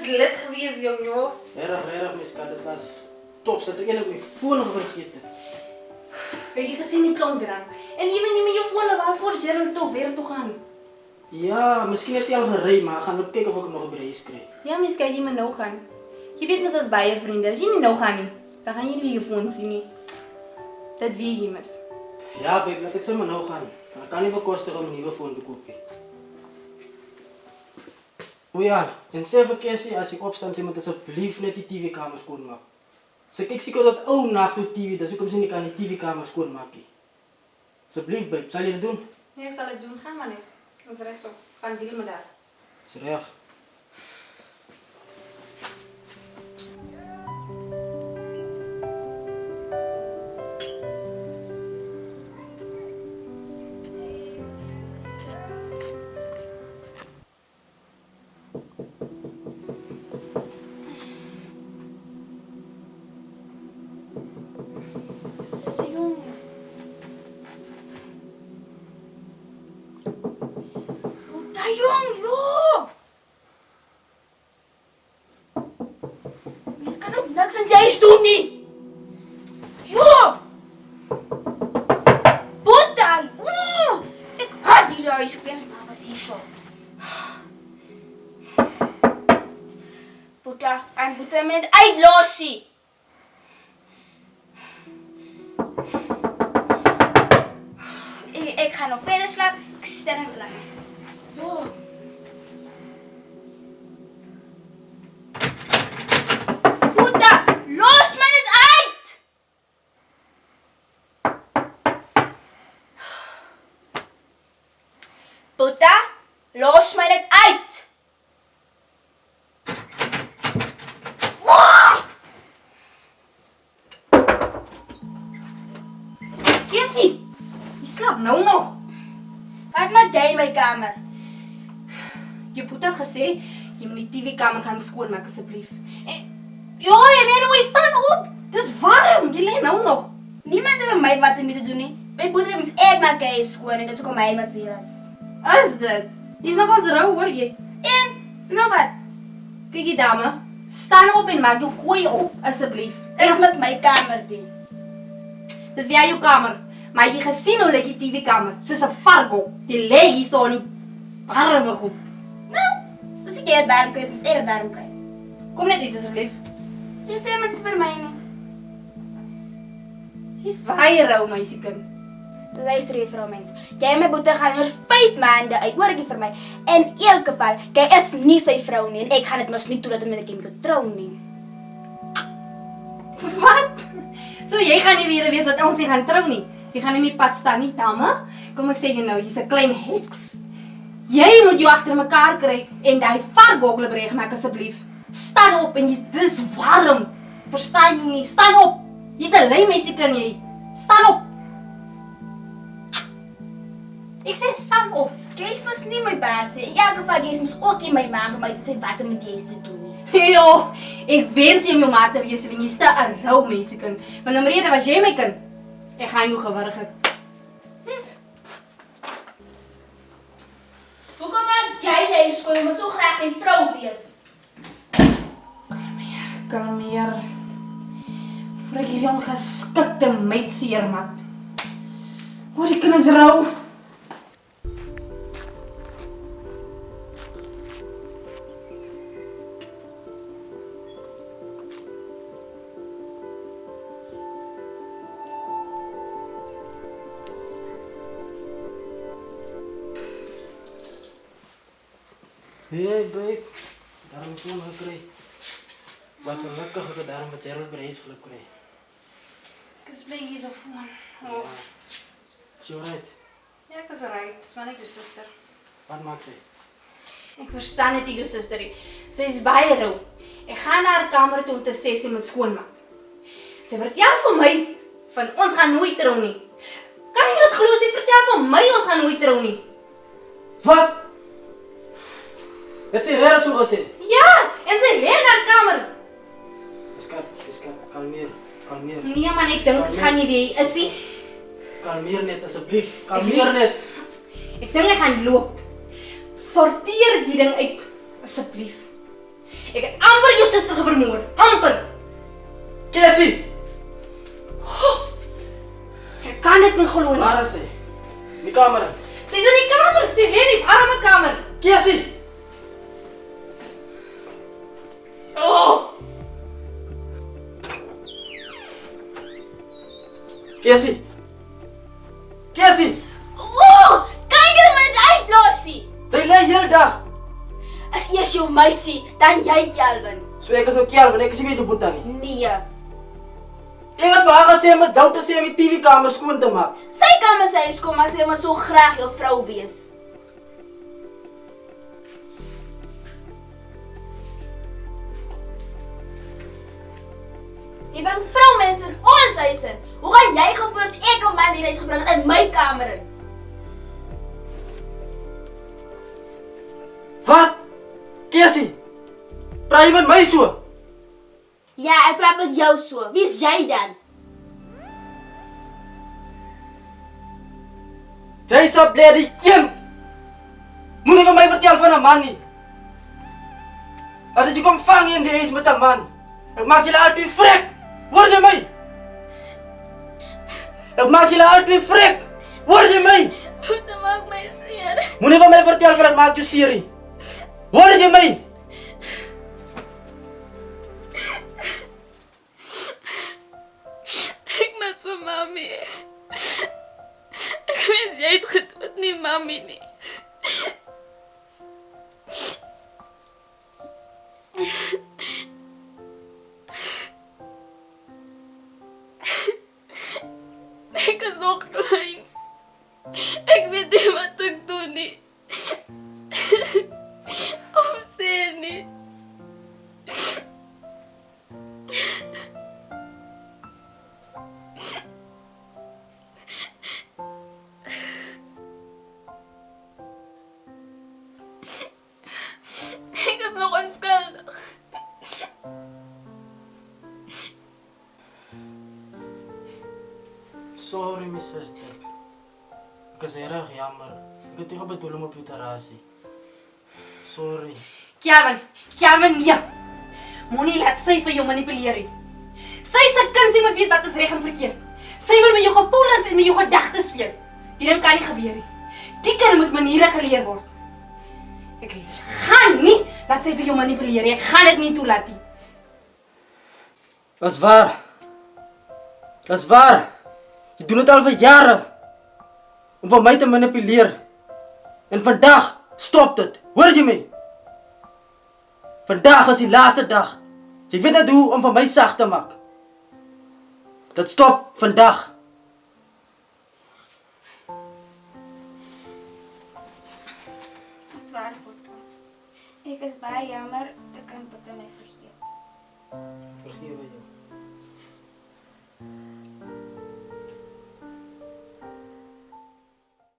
lid geweest, jong, joh. Regtig, my skat, dit was top, dat ek eintlik my foon vergeet het. Heb je gezien die klomp drank? En je bent niet met je phone wel voor Gerald toch weer toe gaan. Ja, miskien het jy al gery, maar ek gaan ook kyk of ek hom nog op reis kry. Ja, mis kan je me nou gaan. Je weet mis als bij je vrienden, als je niet nou gaan nie, dan gaan je niet weer je phone zien nie. Dat weet je mis. Ja, babe, laat ek sommer nou gaan. Ek kan nie bekostig om 'n nuwe foon te koop nie. O ja, en sê vir Cassie as ek opstaan sê moet asseblief net die TV-kamer skoonmaak. Sy kyk seker dat ou nagtoe TV, dis hoekom sy nie kan die TV-kamer skoonmaak nie. Asseblief, babe, sal jy dit doen? Ja, ik zal het doen. Ga maar niet. Dat is recht zo. Gaan deal met daar. Dis reg. Jong, joh! Mens kan ook niks in die huis doen nie. Joh! Boeta! Ik haat die huis. Ik weet niet maar wat hier zo. Boeta, kan Boeta me net uitlossen? Ik ga nog verder slapen. Ik stel hem klaar. Joh. Boeta, los me het uit! Boeta, los me het uit! Oh! Cassie, je slaapt nou nog. Kijk maar jij in mijn kamer. Je moet het gesê, je moet die TV-kamer gaan skoonmaak asseblief. Joh, je staan op. Het is warm, je ligt nou nog. Niemand heeft mij wat om te doen nie. Mijn boete is echt maar kei skoon en dat is ook mij wat hier is. Is dit? Die is nogal rauw hoor je. En, nou wat? Kijk die dame, sta op en maak je gooi op asseblief. Dit is mijn kamer die. Dit is weer je kamer. Maar je gezien hoe lijkt die TV-kamer, soos 'n vargo. Je ligt hier zo niet warm goed. Nou, als ik het warm krijg, is het warm krijg. Kom net niet alsjeblieft. Ze is helemaal niet voor mij nie. Ze is baie rauw, meisiekind. Luister juffrou mens. Jy en my boete gaan oor 5 maande uit, hoor jy vir my. En in elk geval, jy is nie sy vrou nie en ek gaan dit mos nie toelaat om met hom te trou nie. Wat? So jy gaan nie weer weet dat ons nie gaan trou nie. Jy gaan nie met pad staan nie, dame. Kom ek sê jy nou, jy's 'n klein heks. Jy moet jou agter mekaar kry en daai vargoggle breeg maak asseblief. Staan op en dis warm. Verstaan jy nie? Staan op. Jy's 'n lui meisie kan jy. Staan op. Ik zei staan op. Kees was niet mijn baas. In elk geval Kees moest ook in mijn maag gemaakt te wat er met Kees te doen. Yo, ik wens je mijn maat te wezen wanneer je staat een rauw meisje kan. Maar de reden was jij mij kan. Ik ga je gewerken. Hoe kom jij naar je school? Je moet zo graag een vrouw wees. Kalmeer. Voor ik hier ongeskikte meid seer maak. Hoor ik is rauw. Hey babe, daarom is gewoon gekry. Was gelukkig dat ik daarom met Gerald bij huis geluk kry. Ik is blij hier zo voor. Oh. Is jy alright? Ja, ik is alright. Het is maar net je zuster. Wat maakt sy? Ik verstaan niet je zuster. Ze is baie rauw. Ik ga naar haar kamer toe om te sê sy moet skoonmaak. Sy vertel van mij, van ons gaan nooit trou nie. Kan jy dit glo? Sy vertel van mij, ons gaan nooit trou nie. Wat? Het is reg so gesê. Ja, en sy lê in haar kamer. Skat, kalmeer. Nee man, ek dink dit gaan nie weer. Is sy? Kalmeer net asseblief. Kalmeer net. Ek dink ek gaan loop. Sorteer die ding uit asseblief. Ek het amper jou suster vermoor. Amper. Cassie! Ek kan dit nie glo nie. Waar is sy? In die kamer. Sy's in die kamer. Sy lê in die warme kamer. Cassie! Oh! Cassie! Cassie! Wow! Kan jy my net uitlosie? Sy lê heel dag. As eers jou meisie, dan jy Kelvin. So ek is nou Kelvin, ek is nie weet hoe boeta nie. Nee. Ek het vir haar gesê om met jou te sê om die TV-kamer skoon te maak. Sy kan my huis kom, maar sy wil so graag jou vrou wees. Jy bring vroumense in ons huis in. Hoe gaan jy gevoel as ek 'n man hier uitgebring het in my kamer in? Wat? Cassie! Praat jy met my so? Ja, ek praat met jou so. Wie is jy dan? Jy sal bly die kind. Moenie vir my vertel van 'n man nie. As jy kom vang in die huis met 'n man, ek maak julle altyd vrek. Hoor jy my? Ek maak julle altyd vrek. Hoor jy my? Dit maak my seer. Moenie vir my vertel wat maak jou seer nie. Hoor jy my? Ek mis vir mami. Ek wens jy het gedood nie mami nie. Ek is nog klein. Ek weet nie wat ek doen nie. Of sê nie. Ek is nog onskuldig. Sorry my suster. Ek is erg jammer. Ek het nie bedoel om op jou te rasie. Sorry. Kelvin, nee. Moenie laat sy vir jou manipuleer nie. Sy se kind, sy moet weet wat is reg en verkeerd. Sy wil met jou gevoelens en met jou gedagtes speel. Die ding kan nie gebeur nie. Die kind moet maniere geleer word. Ek gaan nie laat sy vir jou manipuleer nie. Ek gaan dit nie toelaat nie. Dis waar. Dis waar. Jy doen dit al vir jare. Om vir my te manipuleer. En vandag stop dit. Hoor jy my? Vandag is die laaste dag. Jy weet net hoe om vir my sag te maak. Dit stop vandag. Dis waar, Botta. Ek is baie jammer, ek kan Botta my vergeet. Vergewe jou.